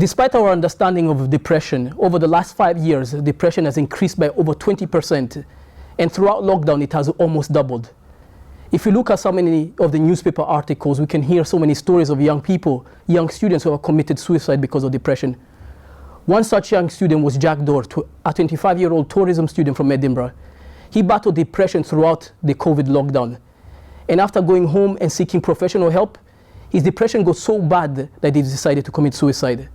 Despite our understanding of depression, over the last 5 years, depression has increased by over 20%. And throughout lockdown, it has almost doubled. If you look at so many of the newspaper articles, we can hear so many stories of young people, young students who have committed suicide because of depression. One such young student was Jack Dorr, a 25-year-old tourism student from Edinburgh. He battled depression throughout the COVID lockdown. And after going home and seeking professional help, his depression got so bad that he decided to commit suicide.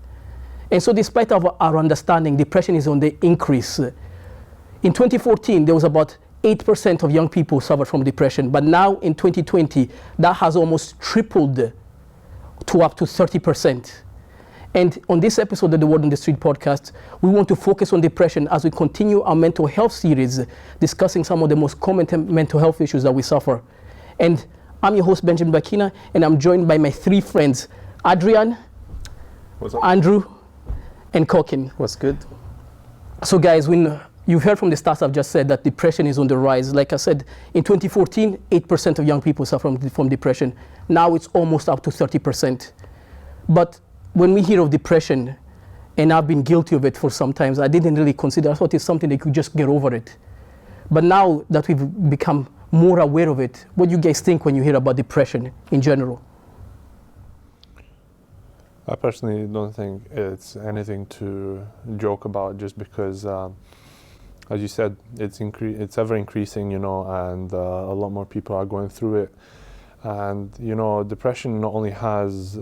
And so despite our understanding, depression is on the increase. In 2014, there was about 8% of young people suffered from depression. But now in 2020, that has almost tripled to up to 30%. And on this episode of the Word on the Street podcast, we want to focus on depression as we continue our mental health series, discussing some of the most common mental health issues that we suffer. And I'm your host, Benjamin Bakina, and I'm joined by my three friends, Adrian, What's up? Andrew, and Kokin. What's good? So guys, when you've heard from the stats I've just said that depression is on the rise. Like I said, in 2014, 8% of young people suffer from depression. Now it's almost up to 30%. But when we hear of depression, and I've been guilty of it for some times, I didn't really consider, I thought it's something that you could just get over it. But now that we've become more aware of it, what do you guys think when you hear about depression in general? I personally don't think it's anything to joke about, just because, as you said, it's ever increasing, and a lot more people are going through it. And, depression not only has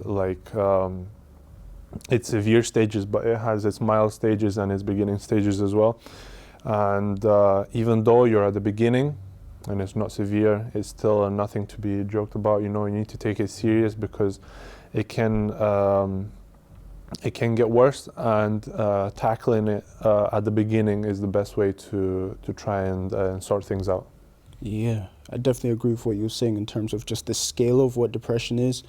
its severe stages, but it has its mild stages and its beginning stages as well. And even though you're at the beginning and it's not severe, it's still nothing to be joked about. You need to take it serious, because it can get worse, and tackling it at the beginning is the best way to try and sort things out. Yeah, I definitely agree with what you're saying in terms of just the scale of what depression is.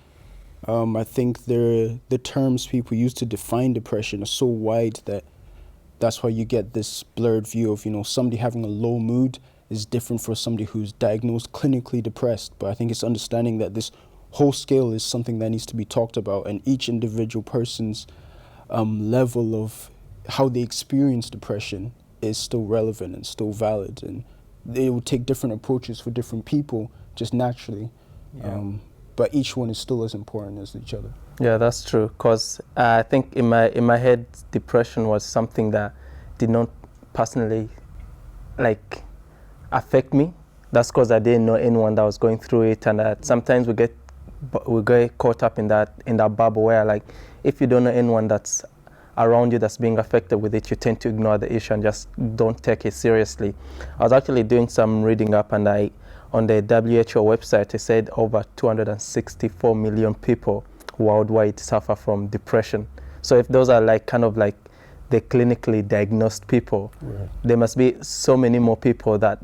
I think the terms people use to define depression are so wide that that's why you get this blurred view of, somebody having a low mood is different for somebody who's diagnosed clinically depressed. But I think it's understanding that this whole scale is something that needs to be talked about, and each individual person's level of how they experience depression is still relevant and still valid, and they will take different approaches for different people just naturally. Yeah. But each one is still as important as each other. Yeah, that's true. Because I think in my head, depression was something that did not personally affect me. That's because I didn't know anyone that was going through it, and sometimes we get caught up in that bubble where, if you don't know anyone that's around you that's being affected with it, you tend to ignore the issue and just don't take it seriously. I was actually doing some reading up, and on the WHO website, it said over 264 million people worldwide suffer from depression. So if those are the clinically diagnosed people, right, there must be so many more people that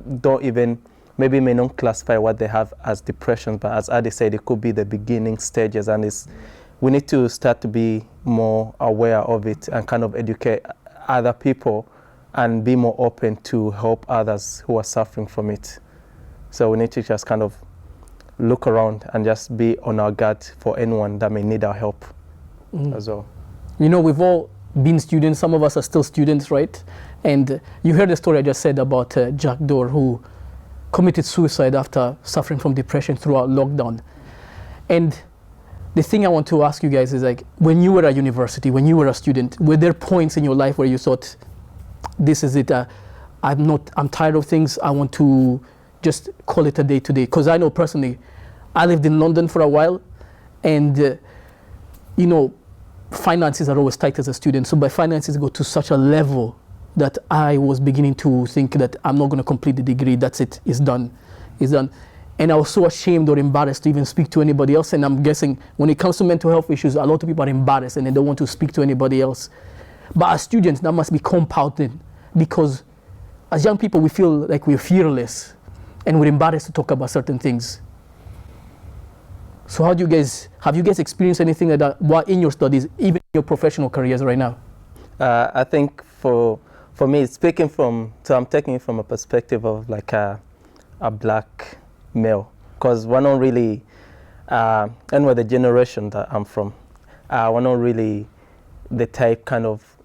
may not classify what they have as depression, but as Adi said, it could be the beginning stages, and we need to start to be more aware of it and kind of educate other people and be more open to help others who are suffering from it. So we need to just kind of look around and just be on our guard for anyone that may need our help as well. We've all been students, some of us are still students, right? And you heard the story I just said about Jack Dorr, who committed suicide after suffering from depression throughout lockdown. And the thing I want to ask you guys is, when you were at university, when you were a student, were there points in your life where you thought, this is it, I'm tired of things, I want to just call it a day today? Because I know personally, I lived in London for a while, and finances are always tight as a student. So my finances go to such a level that I was beginning to think that I'm not going to complete the degree. That's it. It's done. And I was so ashamed or embarrassed to even speak to anybody else. And I'm guessing when it comes to mental health issues, a lot of people are embarrassed and they don't want to speak to anybody else. But as students, that must be compounded, because as young people, we feel like we're fearless and we're embarrassed to talk about certain things. So have you guys experienced anything like that while in your studies, even in your professional careers right now? I think for me, I'm taking it from a perspective of a black male, because we're not really, and with the generation that I'm from, we're not really the type kind of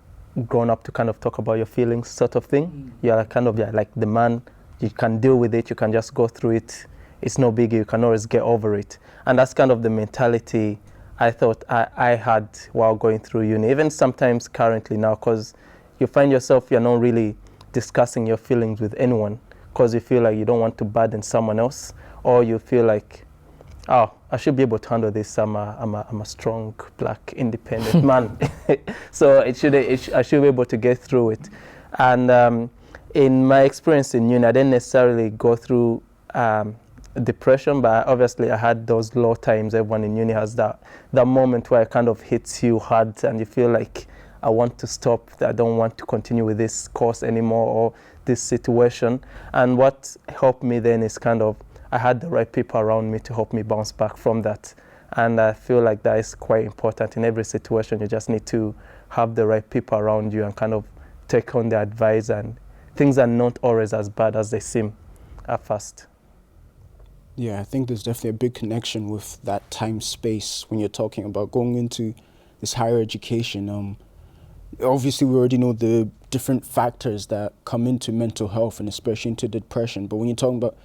grown up to kind of talk about your feelings sort of thing. You're kind of like the man, you can deal with it, you can just go through it. It's no biggie, you can always get over it. And that's kind of the mentality I thought I had while going through uni, even sometimes currently now, because you find yourself, you're not really discussing your feelings with anyone because you feel like you don't want to burden someone else, or you feel like, oh, I should be able to handle this. I'm a strong, black, independent man. So I should be able to get through it. And in my experience in uni, I didn't necessarily go through depression, but obviously I had those low times. Everyone in uni has that moment where it kind of hits you hard and you feel like, I want to stop, I don't want to continue with this course anymore or this situation. And what helped me then is kind of, I had the right people around me to help me bounce back from that. And I feel like that is quite important in every situation. You just need to have the right people around you and kind of take on their advice, and things are not always as bad as they seem at first. Yeah, I think there's definitely a big connection with that time space when you're talking about going into this higher education. Obviously, we already know the different factors that come into mental health and especially into depression. But when you're talking about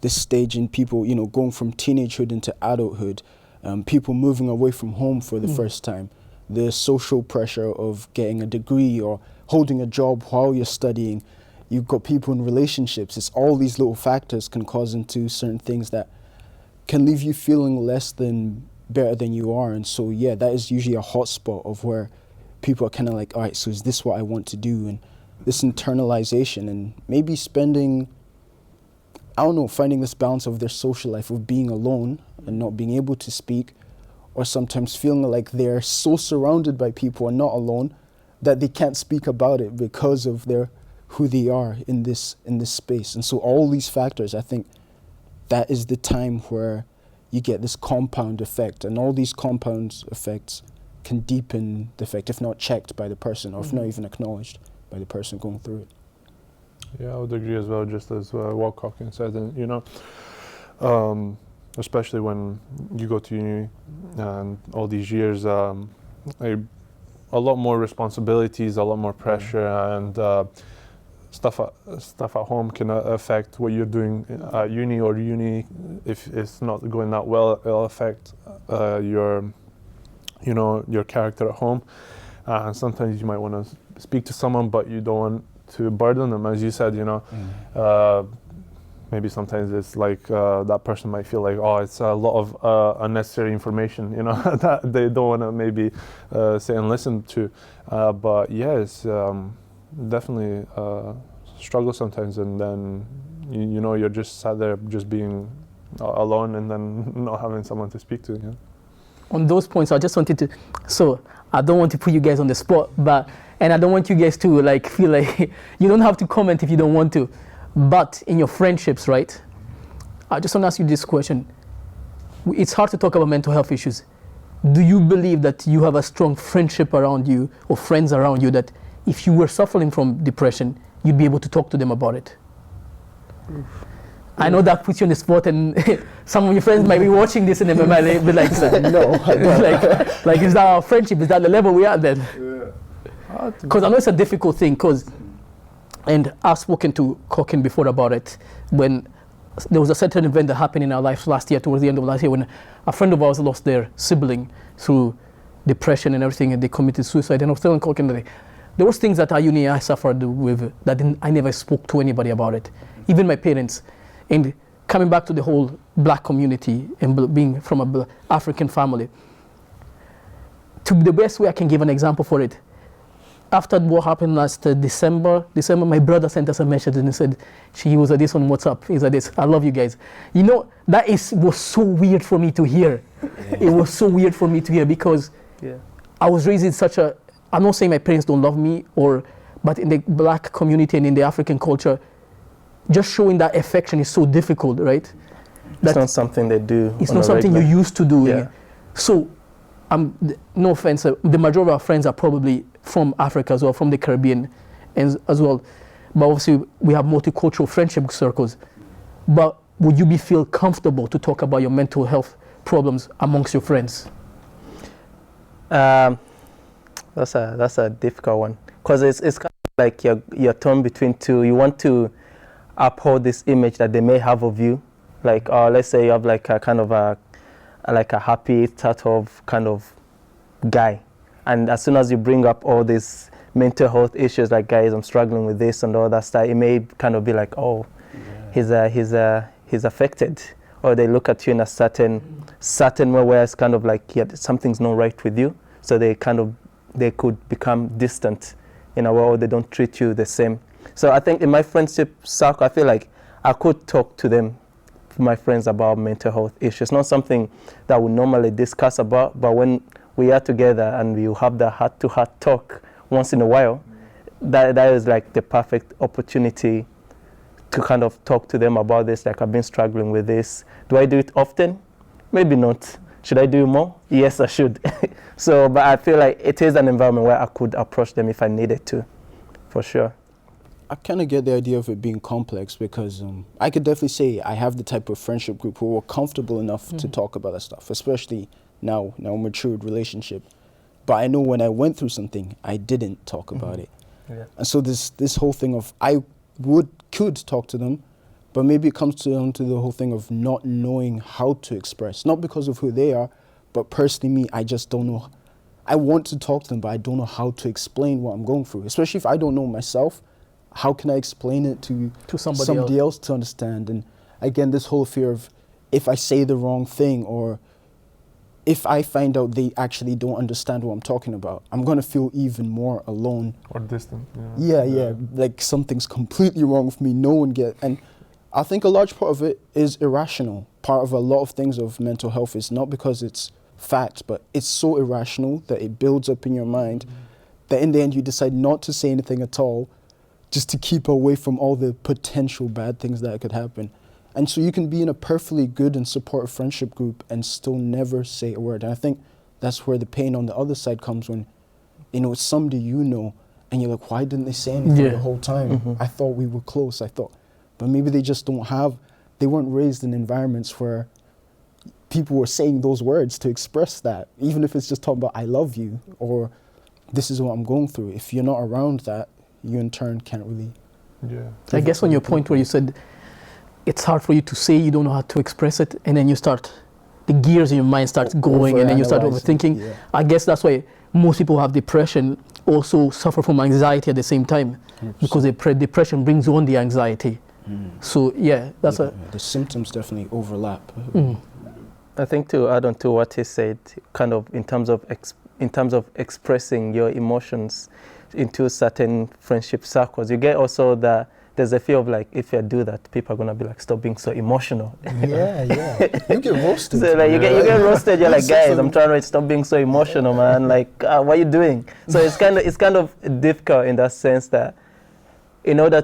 this stage in people, going from teenagehood into adulthood, people moving away from home for the first time, the social pressure of getting a degree or holding a job while you're studying, you've got people in relationships. It's all these little factors can cause into certain things that can leave you feeling less than better than you are. And so, yeah, that is usually a hotspot of where people are kind of like, all right, so is this what I want to do? And this internalization and maybe spending, I don't know, finding this balance of their social life of being alone and not being able to speak, or sometimes feeling like they're so surrounded by people and not alone that they can't speak about it because of who they are in this space. And so all these factors, I think that is the time where you get this compound effect, and all these compound effects can deepen the effect if not checked by the person, or if not even acknowledged by the person going through it. Yeah, I would agree as well, just as Walcockin said. And, especially when you go to uni and all these years, a lot more responsibilities, a lot more pressure, and stuff at home can affect what you're doing at uni, or uni, if it's not going that well, it'll affect your character at home. And sometimes you might want to speak to someone, but you don't want to burden them, as you said. Maybe sometimes it's like that person might feel like, oh, it's a lot of unnecessary information, that they don't want to maybe say and listen to. But yes, definitely struggle sometimes, and then you're just sat there just being alone, and then not having someone to speak to. Yeah. On those points, I just wanted to, so I don't want to put you guys on the spot, and I don't want you guys to feel like you don't have to comment if you don't want to, but in your friendships, right? I just want to ask you this question. It's hard to talk about mental health issues. Do you believe that you have a strong friendship around you, or friends around you, that if you were suffering from depression, you'd be able to talk to them about it? I know that puts you on the spot, and some of your friends might be watching this and they might be like, no, like is that our friendship? Is that the level we are then? Because I know it's a difficult thing, and I've spoken to Cockin before about it, when there was a certain event that happened in our lives last year, towards the end of last year, when a friend of ours lost their sibling through depression and everything, and they committed suicide. And I was telling Cockin that there was things that I suffered with that I never spoke to anybody about it, even my parents. And coming back to the whole black community and being from an African family, to the best way I can give an example for it, after what happened last December, my brother sent us a message and he said, he was at this on WhatsApp, he's at this, I love you guys. That was so weird for me to hear. Yeah. It was so weird for me to hear, because I was raised in I'm not saying my parents don't love me, but in the black community and in the African culture, just showing that affection is so difficult, right? It's not something they do. It's not something you're used to doing. Yeah. So, no offense, the majority of our friends are probably from Africa as well, from the Caribbean as well. But obviously, we have multicultural friendship circles. But would you feel comfortable to talk about your mental health problems amongst your friends? That's a difficult one, because it's kind of like you're torn between two. You want to uphold this image that they may have of you, like let's say you have like a kind of a happy sort of kind of guy, and as soon as you bring up all these mental health issues, like, guys, I'm struggling with this and all that stuff, it may kind of be like, oh, yeah, he's affected, or they look at you in a certain way where it's kind of like, yeah, something's not right with you, so they could become distant in a way, or they don't treat you the same. So I think in my friendship circle, I feel like I could talk to them, my friends, about mental health issues. Not something that we normally discuss about, but when we are together and we have the heart-to-heart talk once in a while, that is like the perfect opportunity to kind of talk to them about this. Like, I've been struggling with this. Do I do it often? Maybe not. Should I do it more? Yes, I should. So, but I feel like it is an environment where I could approach them if I needed to, for sure. I kind of get the idea of it being complex, because I could definitely say I have the type of friendship group who are comfortable enough to talk about that stuff, especially now matured relationship. But I know when I went through something, I didn't talk about it. Yeah. And so this whole thing of could talk to them, but maybe it comes down to the whole thing of not knowing how to express, not because of who they are, but personally me, I just don't know. I want to talk to them, but I don't know how to explain what I'm going through, especially if I don't know myself. How can I explain it to somebody else to understand? And again, this whole fear of, if I say the wrong thing, or if I find out they actually don't understand what I'm talking about, I'm going to feel even more alone. Or distant. Yeah, like something's completely wrong with me. No one gets. And I think a large part of it is irrational. Part of a lot of things of mental health is not because it's fact, but it's so irrational that it builds up in your mind that in the end you decide not to say anything at all, just to keep away from all the potential bad things that could happen. And so you can be in a perfectly good and supportive friendship group and still never say a word. And I think that's where the pain on the other side comes, when, it's somebody and you're like, why didn't they say anything the whole time? I thought we were close, but maybe they just they weren't raised in environments where people were saying those words to express that, even if it's just talking about, I love you, or this is what I'm going through. If you're not around that, you in turn can't really. Yeah. I guess on your point where you said it's hard for you to say, you don't know how to express it, and then the gears in your mind starts going, and then you start overthinking. Yeah. I guess that's why most people who have depression also suffer from anxiety at the same time, 100%. Because depression brings on the anxiety. So the symptoms definitely overlap. I think, to add on to what he said, kind of in terms of expressing your emotions into certain friendship circles, you get also there's a fear of, like, if you do that, people are gonna be like, stop being so emotional. Yeah. You get roasted. So like you get roasted. You're like, guys, I'm trying to stop being so emotional, man. Like, what are you doing? So it's kind of difficult in that sense that, in order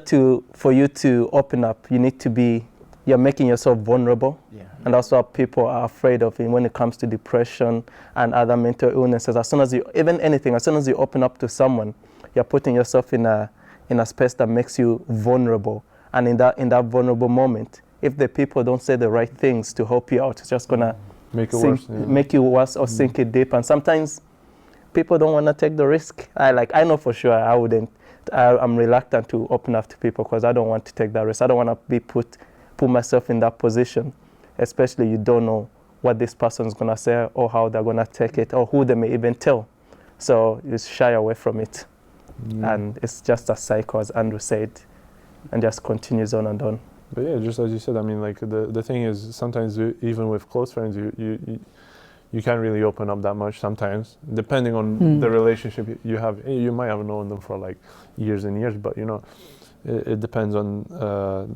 for you to open up, you're making yourself vulnerable. Yeah. And that's what people are afraid of when it comes to depression and other mental illnesses. As soon as you open up to someone, you're putting yourself in a space that makes you vulnerable. And in that vulnerable moment, if the people don't say the right things to help you out, it's just gonna make you worse or sink it deep. And sometimes people don't want to take the risk. I know for sure I wouldn't. I'm reluctant to open up to people because I don't want to take that risk. I don't want to be put myself in that position, especially you don't know what this person's gonna say or how they're gonna take it or who they may even tell. So you shy away from it. And it's just a cycle, as Andrew said, and just continues on and on. But yeah, just as you said, I mean, like, the thing is, sometimes even with close friends, you can't really open up that much sometimes, depending on the relationship you have. You might have known them for like years and years, but it depends on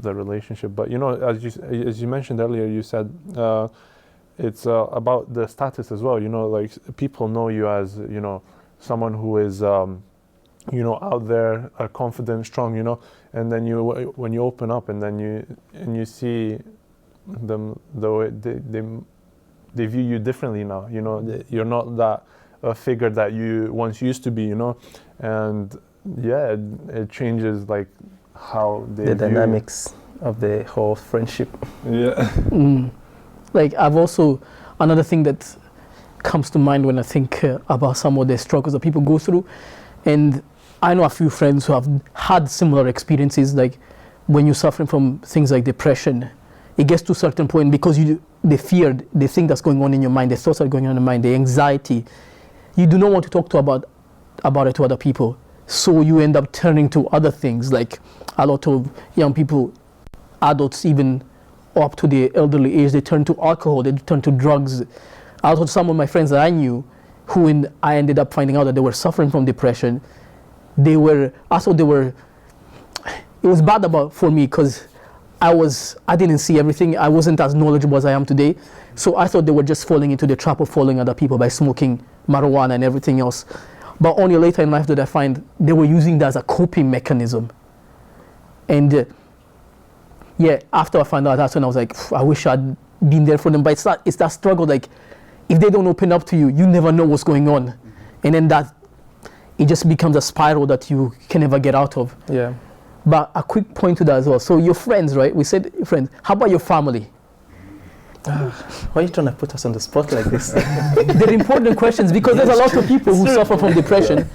the relationship. But as you mentioned earlier, you said it's about the status as well. Like, people know you as someone who is out there, confident, strong, and then when you open up and then you see them, though they view you differently now. You're not that figure that you once used to be. And yeah, it changes like how they the dynamics of the whole friendship. Yeah. Like, I've also, another thing that comes to mind when I think about some of the struggles that people go through. And I know a few friends who have had similar experiences, like when you're suffering from things like depression, it gets to a certain point because the fear, the thing that's going on in your mind, the thoughts that are going on in your mind, the anxiety, you do not want to talk about it to other people. So you end up turning to other things, like a lot of young people, adults even up to the elderly age, they turn to alcohol, they turn to drugs. Out of some of my friends that I knew, I ended up finding out that they were suffering from depression. It was bad for me because I didn't see everything. I wasn't as knowledgeable as I am today. So I thought they were just falling into the trap of following other people by smoking marijuana and everything else. But only later in life did I find they were using that as a coping mechanism. And after I found out, that's when I was like, I wish I'd been there for them. But it's that struggle, like, if they don't open up to you, you never know what's going on. And then it just becomes a spiral that you can never get out of. Yeah. But a quick point to that as well. So your friends, right? We said friends. How about your family? Why are you trying to put us on the spot like this? They're important questions because there's a lot of people who suffer from depression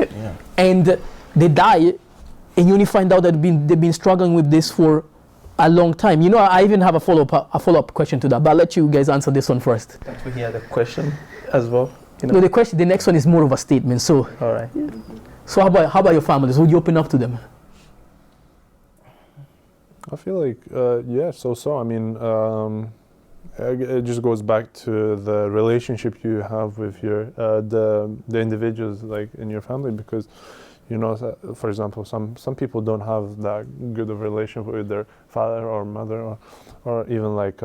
and they die, and you only find out that they've been struggling with this for a long time. You know, I even have a follow-up question to that, but I'll let you guys answer this one first. Can we hear the question as well? No, the next one is more of a statement. So, all right. So how about your families? Would you open up to them? I feel like, so. I mean, it just goes back to the relationship you have with your the individuals, like in your family, because, you know, for example, some people don't have that good of a relationship with their father or mother, or even like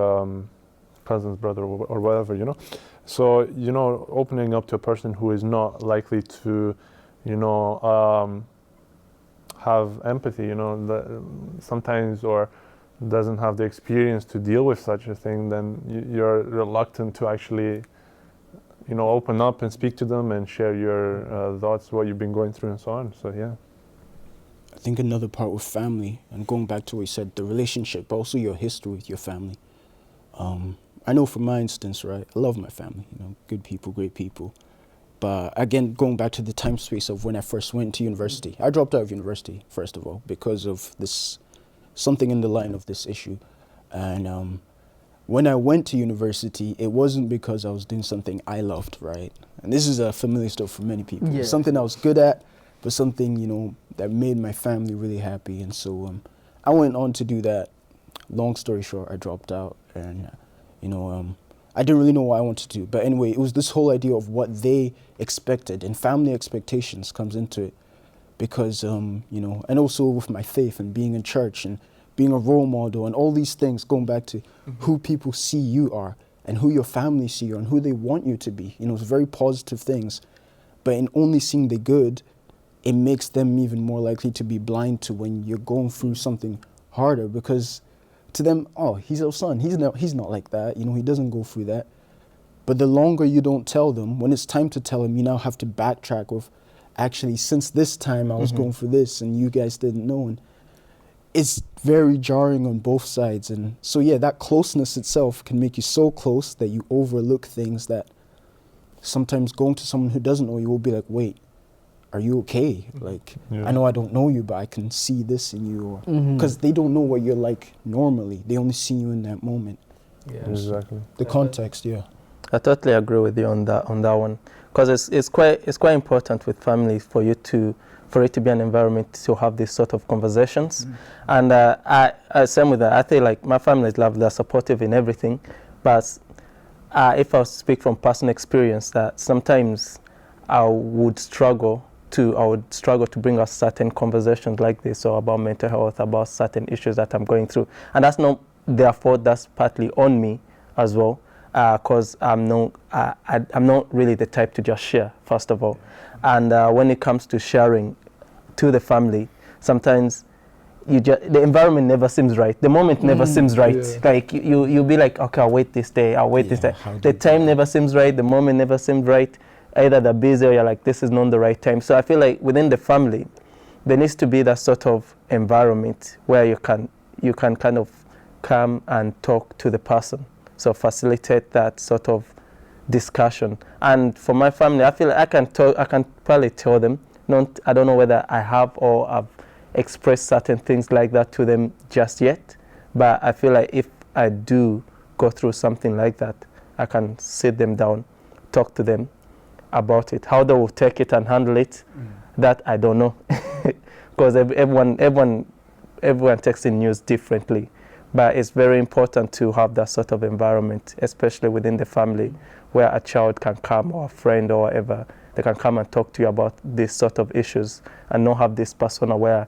cousin's brother or whatever, you know. So, you know, opening up to a person who is not likely to, you know, have empathy, you know, sometimes, or doesn't have the experience to deal with such a thing, then you're reluctant to actually, you know, open up and speak to them and share your thoughts, what you've been going through and so on. So, yeah. I think another part with family, and going back to what you said, the relationship, but also your history with your family. I know from my instance, right, I love my family, you know, good people, great people. But again, going back to the time space of when I first went to university, I dropped out of university, first of all, because of something in the line of this issue. And when I went to university, it wasn't because I was doing something I loved, right? And this is a familiar stuff for many people. Yeah. Something I was good at, but something, you know, that made my family really happy. And so I went on to do that. Long story short, I dropped out, and, you know, I didn't really know what I wanted to do. But anyway, it was this whole idea of what they expected, and family expectations comes into it. Because, you know, and also with my faith and being in church and being a role model and all these things, going back to who people see you are and who your family see you are and who they want you to be. You know, it's very positive things. But in only seeing the good, it makes them even more likely to be blind to when you're going through something harder, because to them, oh, he's our son. He's not like that. You know, he doesn't go through that. But the longer you don't tell them, when it's time to tell them, you now have to backtrack with, actually, since this time I was going through this and you guys didn't know. And it's very jarring on both sides. And so, yeah, that closeness itself can make you so close that you overlook things that sometimes going to someone who doesn't know you will be like, wait, are you okay? Like, I know I don't know you, but I can see this in you. Because they don't know what you're like normally. They only see you in that moment. Yeah, exactly. The context, yeah. I totally agree with you on that one. Because it's quite important with family for it to be an environment to have these sort of conversations. And same with that. I feel like my family is lovely, they're supportive in everything. But if I speak from personal experience, that sometimes I would struggle to bring up certain conversations like this, or about mental health, about certain issues that I'm going through. And that's not their fault, that's partly on me as well. Because I'm not really the type to just share, first of all. And when it comes to sharing to the family, sometimes the environment never seems right. The moment never seems right. Yeah. Like you'll be like, okay, I'll wait this day, this day. The time never seems right, the moment never seems right. Either they're busy or you're like, this is not the right time. So I feel like within the family, there needs to be that sort of environment where you can kind of come and talk to the person. So facilitate that sort of discussion. And for my family, I feel like I can probably tell them. I don't know whether I have or I've expressed certain things like that to them just yet, but I feel like if I do go through something like that, I can sit them down, talk to them about it. How they will take it and handle it, that I don't know, because everyone takes in news differently. But it's very important to have that sort of environment, especially within the family, where a child can come, or a friend or whatever, they can come and talk to you about these sort of issues, and not have this persona where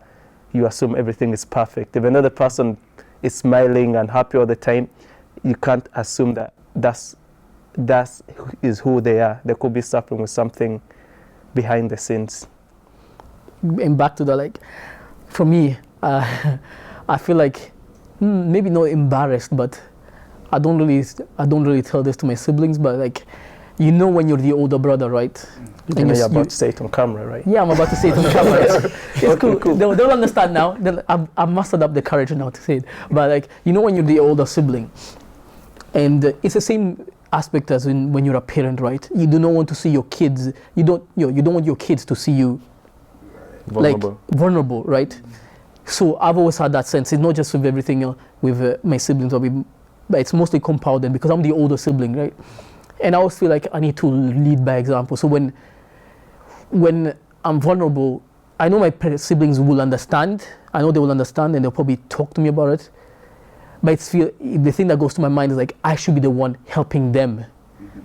you assume everything is perfect. If another person is smiling and happy all the time, you can't assume that that is who they are. They could be suffering with something behind the scenes. And back to that, like, for me, I feel like maybe not embarrassed, but I don't really tell this to my siblings, but like, you know, when you're the older brother, right? You know you're about to say it on camera, right? Yeah, I'm about to say it on camera. It's cool. They'll understand now. I've mustered up the courage now to say it. But like, you know, when you're the older sibling, and it's the same aspect as when you're a parent, right? You do not want to see your kids. You don't want your kids to see you vulnerable, right? So I've always had that sense. It's not just with everything with my siblings, but it's mostly compounded because I'm the older sibling, right? And I always feel like I need to lead by example. So when I'm vulnerable, I know my siblings will understand. I know they will understand, and they'll probably talk to me about it. But the thing that goes to my mind is like, I should be the one helping them.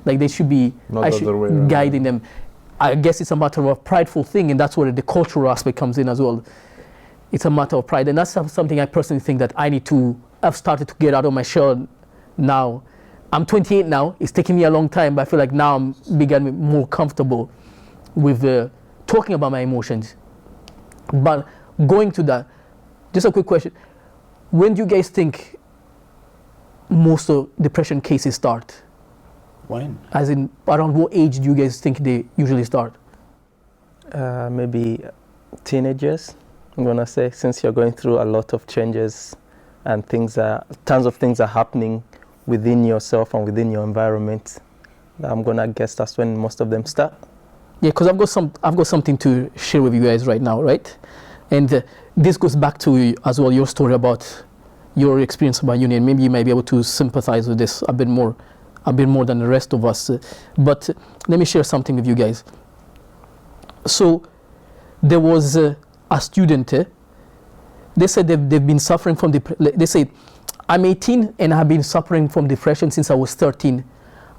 Like they should be, I should guiding them. I guess it's a matter of a prideful thing, and that's where the cultural aspect comes in as well. It's a matter of pride, and that's something I personally think that I've started to get out of my shell now. I'm 28 now. It's taking me a long time, but I feel like now I'm becoming more comfortable with talking about my emotions. But going to that, just a quick question. When do you guys think most of depression cases start? When? As in, around what age do you guys think they usually start? Maybe teenagers, I'm gonna say, since you're going through a lot of changes and tons of things are happening within yourself and within your environment. I'm gonna guess that's when most of them start. Yeah, because I've got something to share with you guys right now, right? And this goes back to as well your story about your experience about uni, and maybe you might be able to sympathize with this a bit more than the rest of us. But let me share something with you guys. So there was a student. They said they've been suffering from they say, I'm 18 and I've been suffering from depression since I was 13.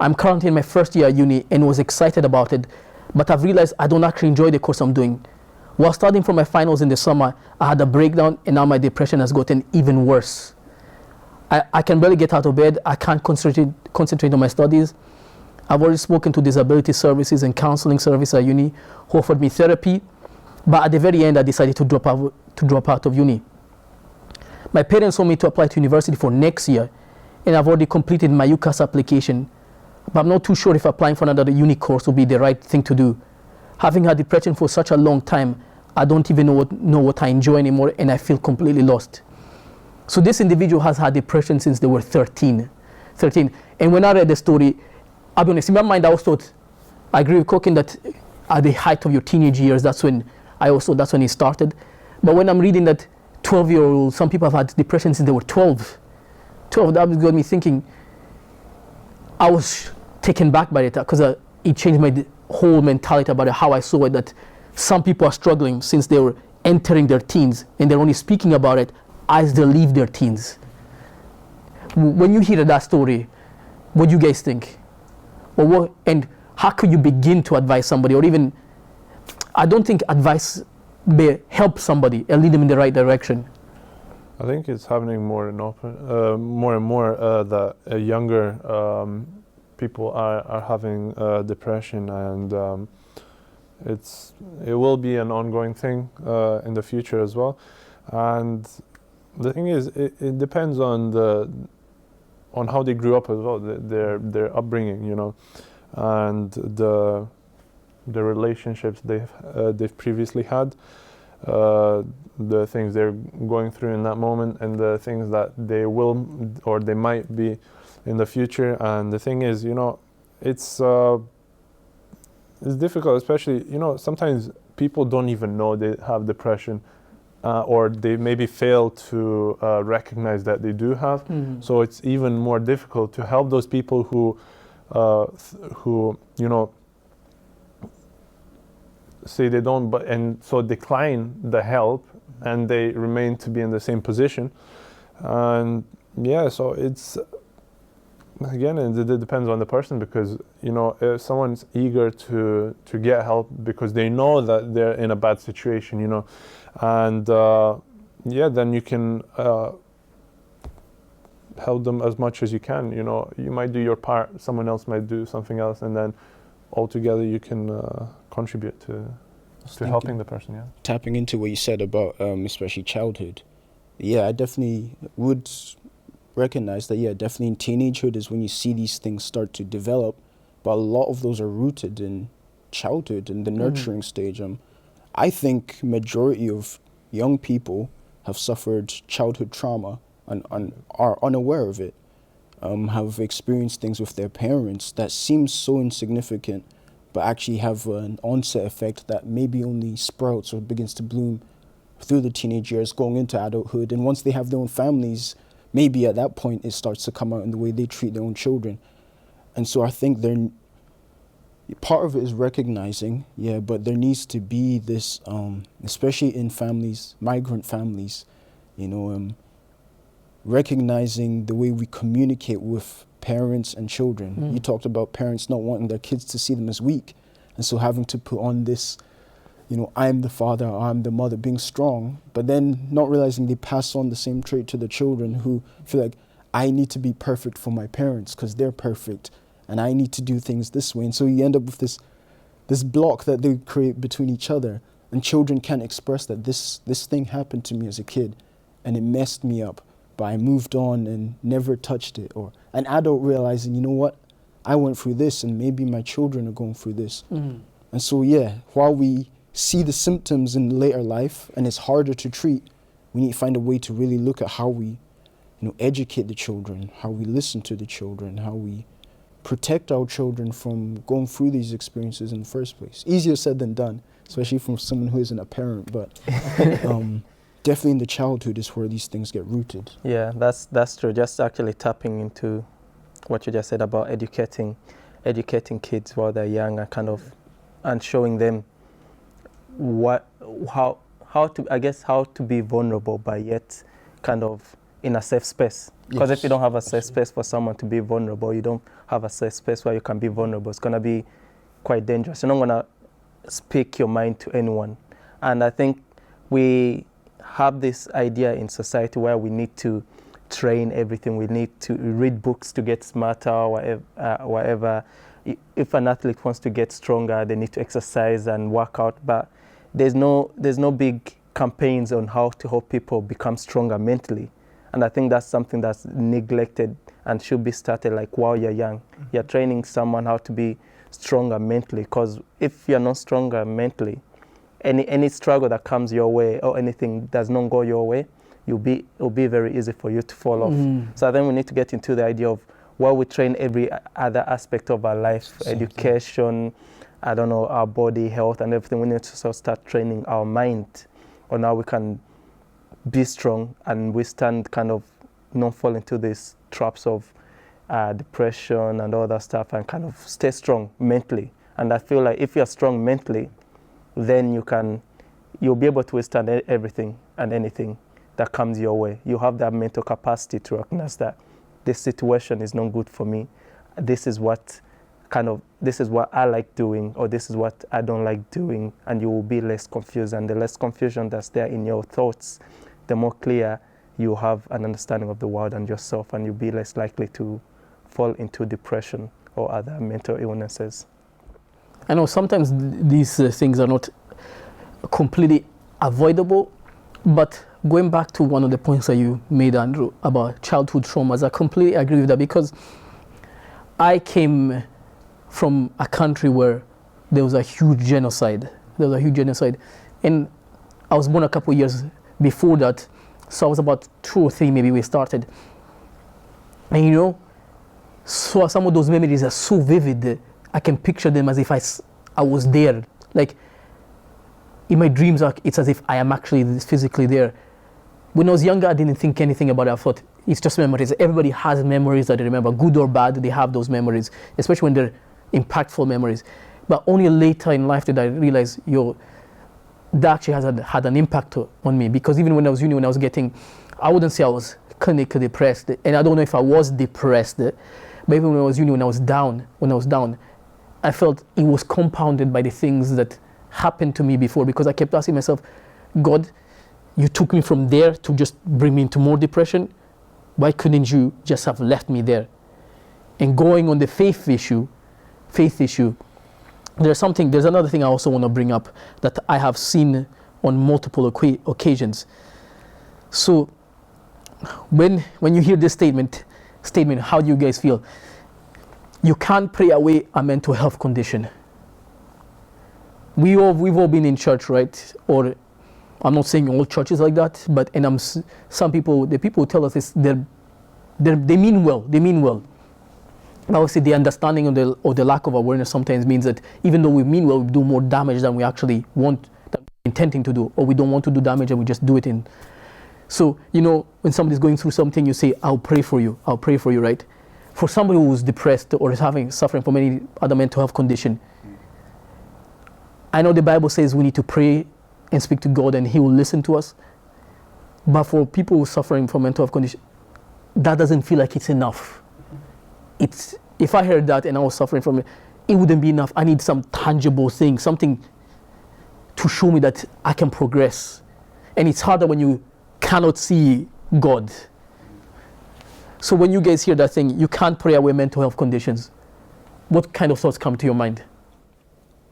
I'm currently in my first year at uni and was excited about it, but I've realized I don't actually enjoy the course I'm doing. While studying for my finals in the summer, I had a breakdown, and now my depression has gotten even worse. I can barely get out of bed. I can't concentrate on my studies. I've already spoken to disability services and counseling service at uni who offered me therapy, but at the very end I decided to drop out of uni. My parents want me to apply to university for next year, and I've already completed my UCAS application, but I'm not too sure if applying for another uni course will be the right thing to do. Having had depression for such a long time, I don't even know what I enjoy anymore, and I feel completely lost. So this individual has had depression since they were 13. And when I read the story, I'll be honest, in my mind I also thought, I agree with Kokin that at the height of your teenage years, that's when it started. But when I'm reading that 12-year-olds, some people have had depression since they were 12, that got me thinking. I was taken back by it because it changed my whole mentality about how I saw it, that some people are struggling since they were entering their teens, and they're only speaking about it as they leave their teens. When you hear that story, what do you guys think? And how could you begin to advise somebody, or even, I don't think advice may help somebody and lead them in the right direction. I think it's happening more and more that younger people are having depression, and it will be an ongoing thing in the future as well. And the thing is, it depends on how they grew up as well, their upbringing, you know, and the relationships they've previously had, the things they're going through in that moment, and the things that they will or they might be in the future. And the thing is, you know, it's difficult, especially, you know, sometimes people don't even know they have depression, or they maybe fail to recognize that they do have. So it's even more difficult to help those people who you know, say they don't, but and so decline the help, and they remain to be in the same position. And yeah, so it's, again, it depends on the person, because, you know, if someone's eager to get help because they know that they're in a bad situation, you know, and yeah, then you can help them as much as you can. You know, you might do your part, someone else might do something else, and then altogether you can contribute to helping the person. Yeah. Tapping into what you said about especially childhood, yeah, I definitely would recognize that. Yeah, definitely in teenagehood is when you see these things start to develop, but a lot of those are rooted in childhood and the nurturing stage. I think majority of young people have suffered childhood trauma and are unaware of it, have experienced things with their parents that seem so insignificant, but actually have an onset effect that maybe only sprouts or begins to bloom through the teenage years, going into adulthood. And once they have their own families, maybe at that point it starts to come out in the way they treat their own children. And so I think part of it is recognizing, yeah, but there needs to be this, especially in families, migrant families, you know, recognizing the way we communicate with parents and children. You talked about parents not wanting their kids to see them as weak, and so having to put on this, you know, I'm the father, I'm the mother, being strong, but then not realizing they pass on the same trait to the children, who feel like, I need to be perfect for my parents because they're perfect, and I need to do things this way. And so you end up with this block that they create between each other, and children can't express that this thing happened to me as a kid and it messed me up, but I moved on and never touched it. Or an adult realizing, you know what, I went through this and maybe my children are going through this. And so yeah, while we see the symptoms in later life and it's harder to treat, we need to find a way to really look at how we, you know, educate the children, how we listen to the children, how we protect our children from going through these experiences in the first place. Easier said than done, especially from someone who isn't a parent, but definitely in the childhood is where these things get rooted. Yeah, that's true. Just actually tapping into what you just said about educating kids while they're young, and showing them how to be vulnerable, but yet kind of in a safe space. Because if you don't have a safe space for someone to be vulnerable, you don't have a safe space where you can be vulnerable, it's gonna be quite dangerous. You're not gonna speak your mind to anyone. And I think we have this idea in society where we need to train everything. We need to read books to get smarter, whatever. If an athlete wants to get stronger, they need to exercise and work out. But there's no big campaigns on how to help people become stronger mentally. And I think that's something that's neglected and should be started like while you're young. You're training someone how to be stronger mentally, because if you're not stronger mentally, any struggle that comes your way or anything does not go your way, it'll be very easy for you to fall off. So then we need to get into the idea of where we train every other aspect of our life, education, our body, health and everything. We need to sort of start training our mind on how we can be strong and withstand, kind of not fall into these traps of depression and all that stuff, and kind of stay strong mentally. And I feel like if you're strong mentally, then you'll be able to withstand everything and anything that comes your way. You have that mental capacity to recognize that this situation is not good for me. This is what I like doing, or this is what I don't like doing, and you will be less confused. And the less confusion that's there in your thoughts, the more clear you have an understanding of the world and yourself, and you'll be less likely to fall into depression or other mental illnesses. I know sometimes these things are not completely avoidable, but going back to one of the points that you made, Andrew, about childhood traumas, I completely agree with that, because I came from a country where there was a huge genocide. And I was born a couple of years before that, so I was about 2 or 3 maybe we started. And So some of those memories are so vivid. I can picture them as if I was there. Like in my dreams, it's as if I am actually physically there. When I was younger, I didn't think anything about it. I thought it's just memories. Everybody has memories that they remember, good or bad. They have those memories, especially when they're impactful memories. But only later in life did I realize, that actually has had an impact on me. Because even when I was uni, when I was I wouldn't say I was clinically depressed, and I don't know if I was depressed, but even when I was uni, when I was down, I felt it was compounded by the things that happened to me before, because I kept asking myself, God, you took me from there to just bring me into more depression. Why couldn't you just have left me there? And going on the faith issue, there's another thing I also want to bring up that I have seen on multiple occasions. So when you hear this statement, how do you guys feel? You can't pray away a mental health condition. We've all been in church, right? Or I'm not saying all churches like that, but some people, the people who tell us this, they mean well. But obviously, the understanding or the lack of awareness sometimes means that even though we mean well, we do more damage than we actually want, that we're intending to do, or we don't want to do damage and we just do it in. So, when somebody's going through something, you say, I'll pray for you, right? For somebody who's depressed or is suffering from any other mental health condition, I know the Bible says we need to pray and speak to God and He will listen to us. But for people who are suffering from mental health condition, that doesn't feel like it's enough. If I heard that and I was suffering from it, it wouldn't be enough. I need some tangible thing, something to show me that I can progress. And it's harder when you cannot see God. So when you guys hear that thing, you can't pray away mental health conditions, what kind of thoughts come to your mind?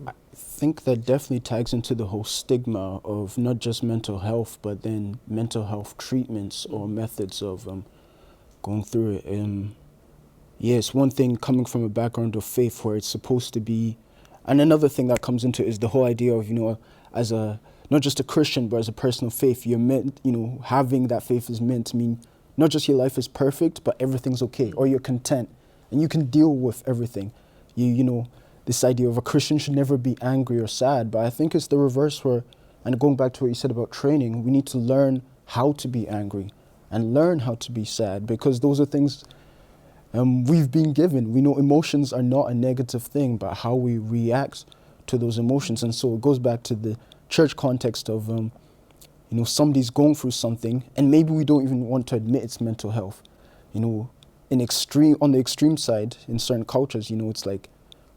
I think that definitely tags into the whole stigma of not just mental health, but then mental health treatments or methods of going through it. Yes, one thing coming from a background of faith where it's supposed to be, and another thing that comes into it is the whole idea of, as not just a Christian, but as a person of faith, you're meant, having that faith is meant to mean not just your life is perfect, but everything's okay, or you're content, and you can deal with everything. This idea of a Christian should never be angry or sad, but I think it's the reverse where, and going back to what you said about training, we need to learn how to be angry and learn how to be sad, because those are things we've been given. We know emotions are not a negative thing, but how we react to those emotions. And so it goes back to the church context of, somebody's going through something, and maybe we don't even want to admit it's mental health. On the extreme side, in certain cultures, it's like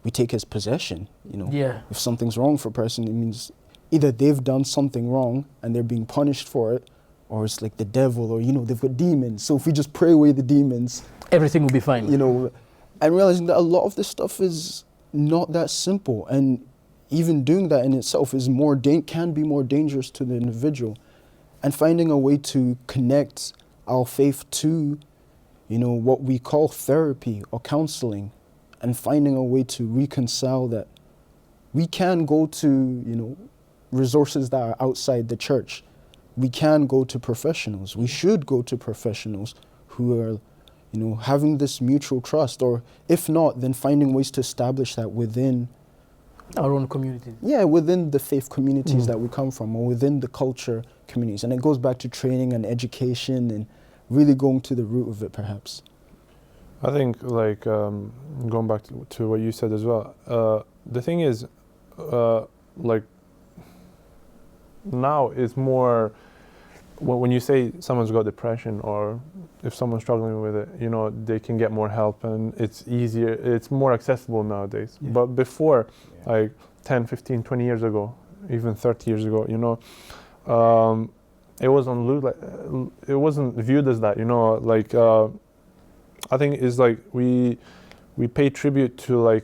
we take as possession. Yeah. If something's wrong for a person, it means either they've done something wrong and they're being punished for it, or it's like the devil, or they've got demons. So if we just pray away the demons, everything will be fine. And realizing that a lot of this stuff is not that simple, and even doing that in itself is can be more dangerous to the individual. And finding a way to connect our faith to, what we call therapy or counseling, and finding a way to reconcile that we can go to, resources that are outside the church. We can go to professionals. We should go to professionals who are, having this mutual trust, or if not, then finding ways to establish that within our own community. Yeah, within the faith communities that we come from, or within the culture communities. And it goes back to training and education and really going to the root of it, perhaps. I think, going back to what you said as well, the thing is, now it's more, when you say someone's got depression, or if someone's struggling with it, they can get more help, and it's easier, it's more accessible nowadays. Yeah. But before, 10, 15, 20 years ago, even 30 years ago, it wasn't viewed as that, I think it's like we pay tribute to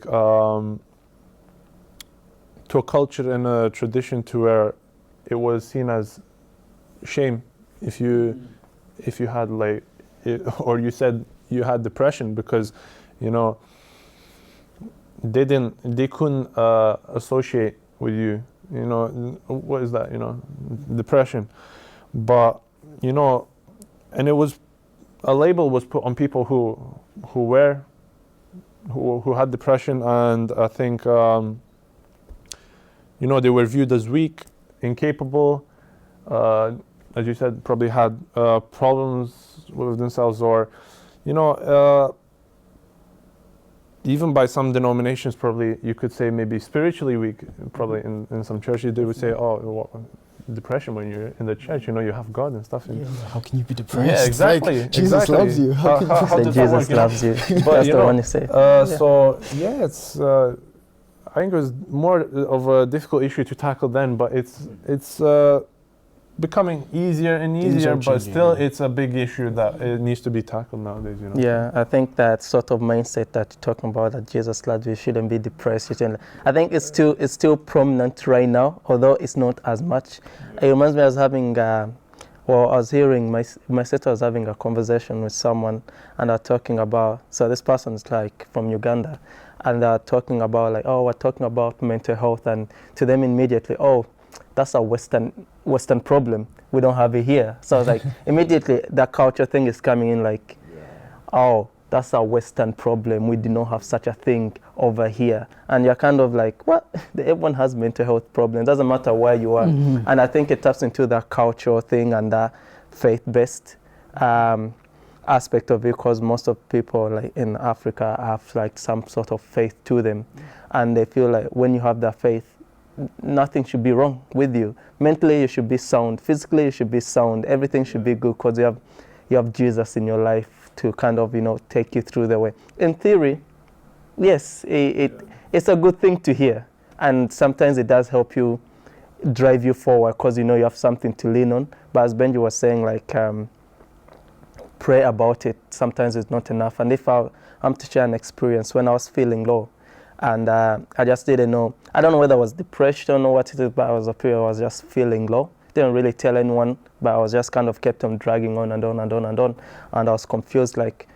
to a culture and a tradition to where it was seen as shame if you had or you said you had depression, because they couldn't associate with you, what is that, depression. But and it was, a label was put on people who were who had depression, and I think they were viewed as weak, incapable, as you said, probably had problems with themselves, or even by some denominations, probably you could say maybe spiritually weak. Probably in some churches they would say, depression when you're in the church, you have God and stuff. And how can you be depressed? Yeah, exactly. Like, Jesus loves you. How can you does that Jesus work, loves you. But, That's the one you say. So yeah, it's. I think it was more of a difficult issue to tackle then, but it's becoming easier and easier. But still, it's a big issue that it needs to be tackled nowadays. Yeah, I think that sort of mindset that you're talking about, that Jesus loves you, shouldn't be depressed. I think it's still prominent right now, although it's not as much. It reminds me, I was having. I was hearing my sister was having a conversation with someone, and they're talking about. So this person's like from Uganda, and they're talking about we're talking about mental health, and to them immediately, that's a Western problem. We don't have it here. So I was like, immediately that culture thing is coming in, like, that's a Western problem. We do not have such a thing over here. And you're kind of like, what? Everyone has mental health problems. Doesn't matter where you are. Mm-hmm. And I think it taps into that cultural thing and that faith-based aspect of it, because most of people like in Africa have like some sort of faith to them. And they feel like when you have that faith, nothing should be wrong with you. Mentally, you should be sound. Physically, you should be sound. Everything should be good because you have Jesus in your life to kind of, take you through the way. In theory, yes, it's a good thing to hear. And sometimes it does help you drive you forward because, you have something to lean on. But as Benji was saying, like, pray about it. Sometimes it's not enough. And if I'm to share an experience when I was feeling low, and I just didn't know. I don't know whether it was depression or what it is, but I was just feeling low. Didn't really tell anyone, but I was just kind of kept on dragging on and on and on and on. And I was confused, like,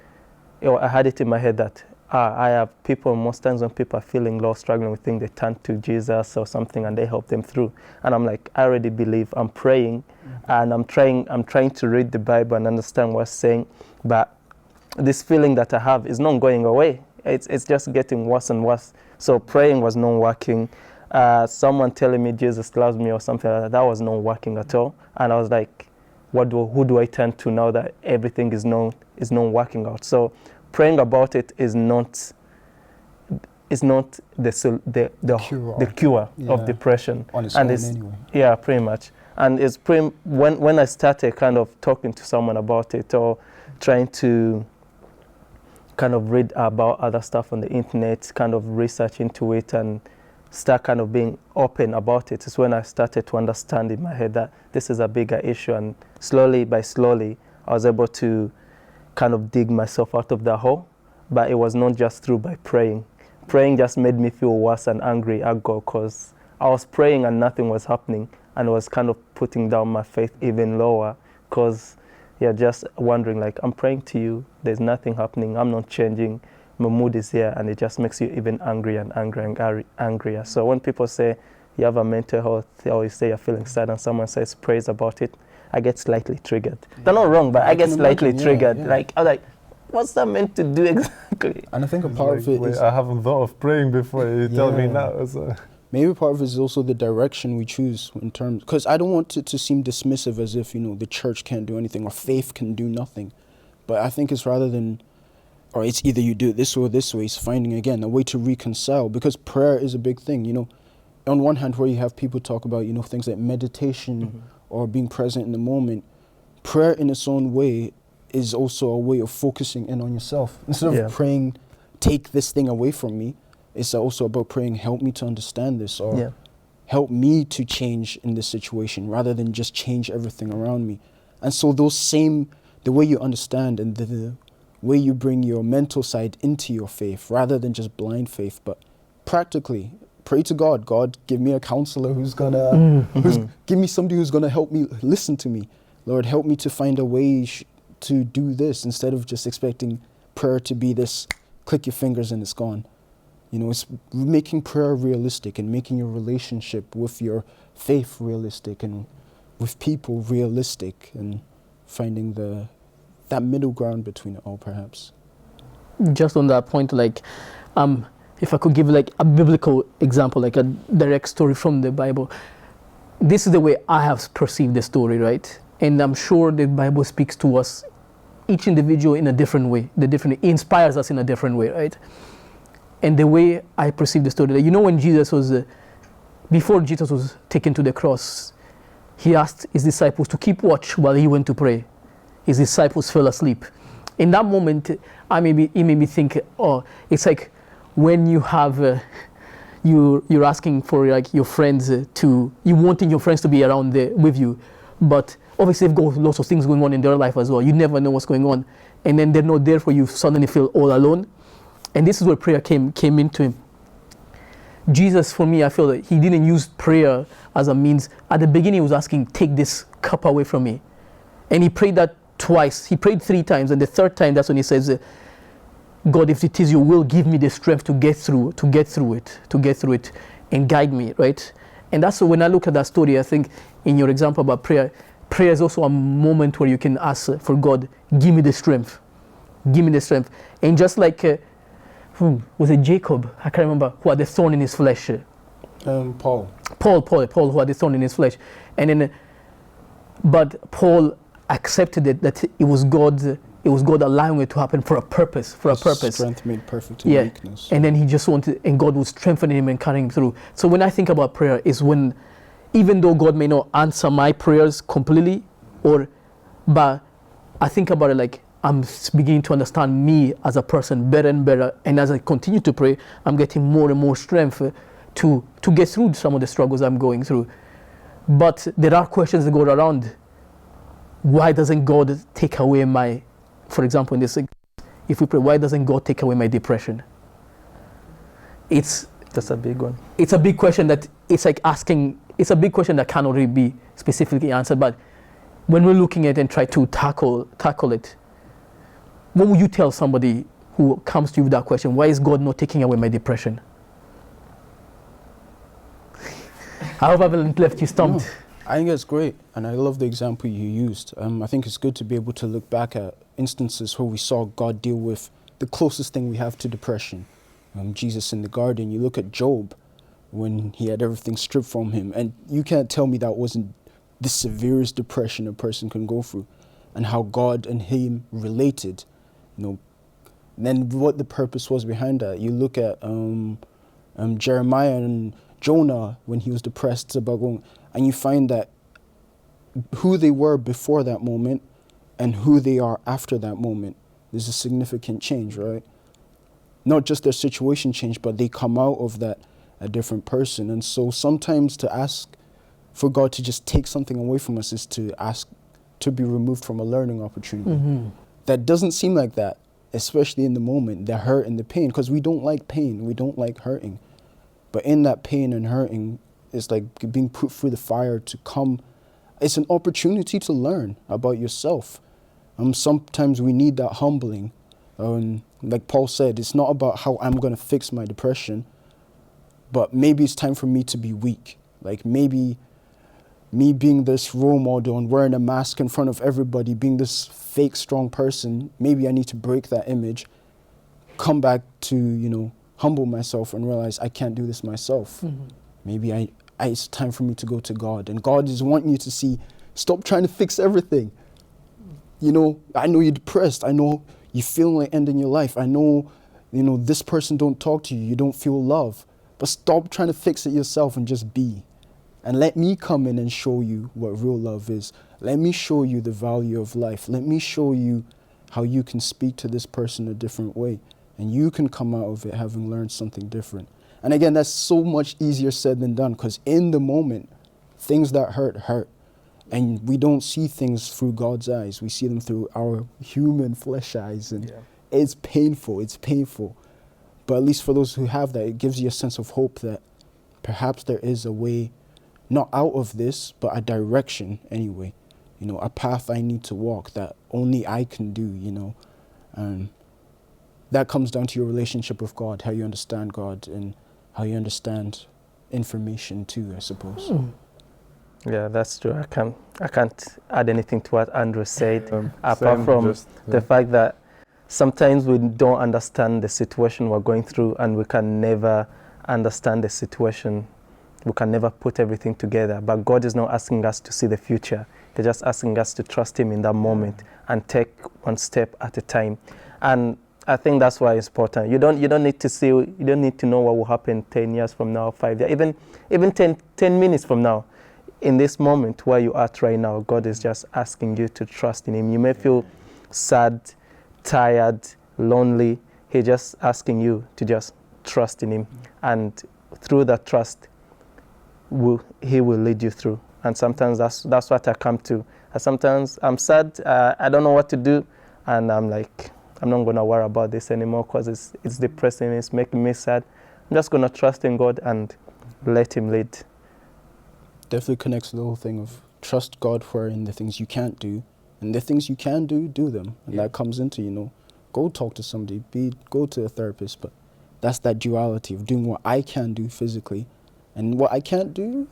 I had it in my head that I have people, most times when people are feeling low, struggling with things, they turn to Jesus or something and they help them through. And I'm like, I already believe, I'm praying, and I'm trying to read the Bible and understand what's saying, but this feeling that I have is not going away. It's just getting worse and worse. So praying was not working. Someone telling me Jesus loves me or something like that was not working at all. And I was like, who do I turn to now that everything is not working out? So praying about it is not the cure of depression. On its own anyway. Yeah, pretty much. And it's when I started kind of talking to someone about it or trying to kind of read about other stuff on the internet, kind of research into it and start kind of being open about it, is when I started to understand in my head that this is a bigger issue. And slowly by slowly, I was able to kind of dig myself out of that hole. But it was not just through by praying. Praying just made me feel worse and angry at God because I was praying and nothing was happening, and I was kind of putting down my faith even lower because you're just wondering, like, I'm praying to you, there's nothing happening, I'm not changing, my mood is here, and it just makes you even angrier and angrier. So when people say you have a mental health, or you say you're feeling sad and someone says praise about it, I get slightly triggered. They're not wrong, but I get slightly triggered. Yeah. Like, I'm like, what's that meant to do exactly? And I think a part of it is... I haven't thought of praying before, you tell me now. So. Maybe part of it is also the direction we choose in terms, because I don't want it to seem dismissive as if, the church can't do anything or faith can do nothing. But I think it's rather than, or it's either you do it this way or this way, it's finding, again, a way to reconcile, because prayer is a big thing, On one hand, where you have people talk about, things like meditation or being present in the moment, prayer in its own way is also a way of focusing in on yourself. Instead of praying, take this thing away from me, it's also about praying, help me to understand this, or help me to change in this situation, rather than just change everything around me. And so the way you understand and the way you bring your mental side into your faith, rather than just blind faith, but practically pray to God. God, give me a counselor who's gonna, give me somebody who's gonna help me, listen to me. Lord, help me to find a way to do this, instead of just expecting prayer to be this, click your fingers and it's gone. It's making prayer realistic and making your relationship with your faith realistic and with people realistic, and finding that middle ground between it all, perhaps. just on that point, like, if I could give like a biblical example, like a direct story from the Bible, this is the way I have perceived the story, right? And I'm sure the Bible speaks to us, each individual in a different way. It inspires us in a different way, right? And the way I perceive the story, you know, when Jesus was, before Jesus was taken to the cross, he asked his disciples to keep watch while he went to pray. His disciples fell asleep. In that moment, it made me think, oh, it's like when you have, you're asking for like your friends you wanting your friends to be around there with you, but obviously they've got lots of things going on in their life as well. You never know what's going on, and then they're not there for you. Suddenly feel all alone, and this is where prayer came into him. Jesus, for me, I feel that he didn't use prayer as a means. At the beginning, he was asking, "Take this cup away from me," and he prayed that twice. He prayed 3 times, and the third time, that's when he says, God, if it is your will, give me the strength to get through it, and guide me, right? And that's when I look at that story, I think in your example about prayer is also a moment where you can ask for God, give me the strength. And just like, was it Jacob? I can't remember, who had the thorn in his flesh. Paul, who had the thorn in his flesh. And then, but Paul accepted it, that it was God allowing it to happen for a purpose. Strength made perfect in weakness. And then he just wanted, and God would strengthen him and carry him through. So when I think about prayer, is when, even though God may not answer my prayers completely, but I think about it like I'm beginning to understand me as a person better and better, and as I continue to pray, I'm getting more and more strength to get through some of the struggles I'm going through. But there are questions that go around. Why doesn't God take away for example, in this, if we pray, why doesn't God take away my depression? That's a big one. It's a big question that it's like asking, it's a big question that cannot really be specifically answered, but when we're looking at it and try to tackle it, what would you tell somebody who comes to you with that question? Why is God not taking away my depression? I hope I haven't left you stumped. No, I think that's great, and I love the example you used. I think it's good to be able to look back at instances where we saw God deal with the closest thing we have to depression. Jesus in the garden, you look at Job when he had everything stripped from him, and you can't tell me that wasn't the severest depression a person can go through, and how God and him related, then what the purpose was behind that. You look at Jeremiah and Jonah when he was depressed about going, and you find that who they were before that moment and who they are after that moment, there's a significant change, right? Not just their situation changed, but they come out of that a different person. And so sometimes to ask for God to just take something away from us is to ask to be removed from a learning opportunity. Mm-hmm. That doesn't seem like that, especially in the moment, the hurt and the pain, because we don't like pain, we don't like hurting. But in that pain and hurting, it's like being put through the fire to come. It's an opportunity to learn about yourself. Sometimes we need that humbling. Like Paul said, it's not about how I'm going to fix my depression, but maybe it's time for me to be weak. Like maybe me being this role model and wearing a mask in front of everybody, being this fake strong person, maybe I need to break that image, come back to, humble myself and realize I can't do this myself. Mm-hmm. Maybe it's time for me to go to God. And God is wanting you to see, stop trying to fix everything. I know you're depressed. I know you feel like ending your life. I know, this person don't talk to you. You don't feel love. But stop trying to fix it yourself and just be. And let me come in and show you what real love is. Let me show you the value of life. Let me show you how you can speak to this person a different way. And you can come out of it having learned something different. And again, that's so much easier said than done, because in the moment, things that hurt. And we don't see things through God's eyes. We see them through our human flesh eyes. And it's painful. But at least for those who have that, it gives you a sense of hope that perhaps there is a way, not out of this, but a direction anyway. A path I need to walk that only I can do, And that comes down to your relationship with God, how you understand God and how you understand information too, I suppose. Yeah, that's true. I can't add anything to what Andrew said, apart from the fact that sometimes we don't understand the situation we're going through, and we can never understand the situation. We can never put everything together. But God is not asking us to see the future. He's just asking us to trust Him in that moment and take one step at a time. And I think that's why it's important. You don't need to see, you don't need to know what will happen 10 years from now, 5 years, even 10 minutes from now. In this moment where you are at right now, God is just asking you to trust in Him. You may feel sad, tired, lonely. He's just asking you to just trust in Him. And through that trust, He will lead you through. And sometimes that's what I come to. And sometimes I'm sad, I don't know what to do, and I'm like, I'm not going to worry about this anymore because it's depressing, it's making me sad. I'm just going to trust in God and let Him lead. Definitely connects to the whole thing of trust God for in the things you can't do, and the things you can do, do them. And that comes into, go talk to somebody, go to a therapist, but that's that duality of doing what I can do physically, and what I can't do,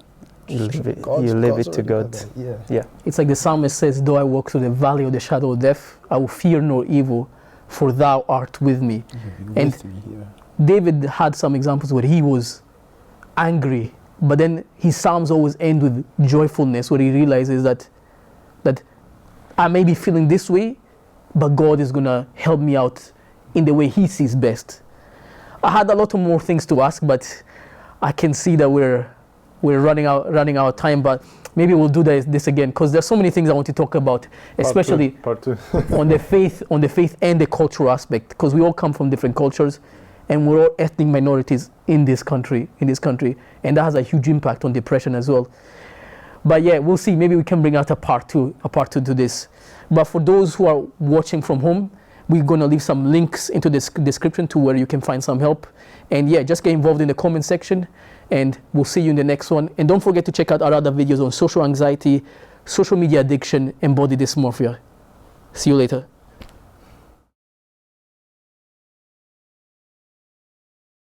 you leave it to God. Yeah. It's like the psalmist says, though I walk through the valley of the shadow of death, I will fear no evil, for thou art with me. David had some examples where he was angry, but then his psalms always end with joyfulness, where he realizes that I may be feeling this way, but God is going to help me out in the way He sees best. I had a lot of more things to ask, but I can see that we're running out of time, but maybe we'll do this again, because there's so many things I want to talk about, especially part two. on the faith and the cultural aspect, because we all come from different cultures, and we're all ethnic minorities in this country, and that has a huge impact on depression as well. But yeah, we'll see. Maybe we can bring out a part two to this. But for those who are watching from home, we're going to leave some links into the description to where you can find some help. And yeah, just get involved in the comment section, and we'll see you in the next one. And don't forget to check out our other videos on social anxiety, social media addiction, and body dysmorphia. See you later.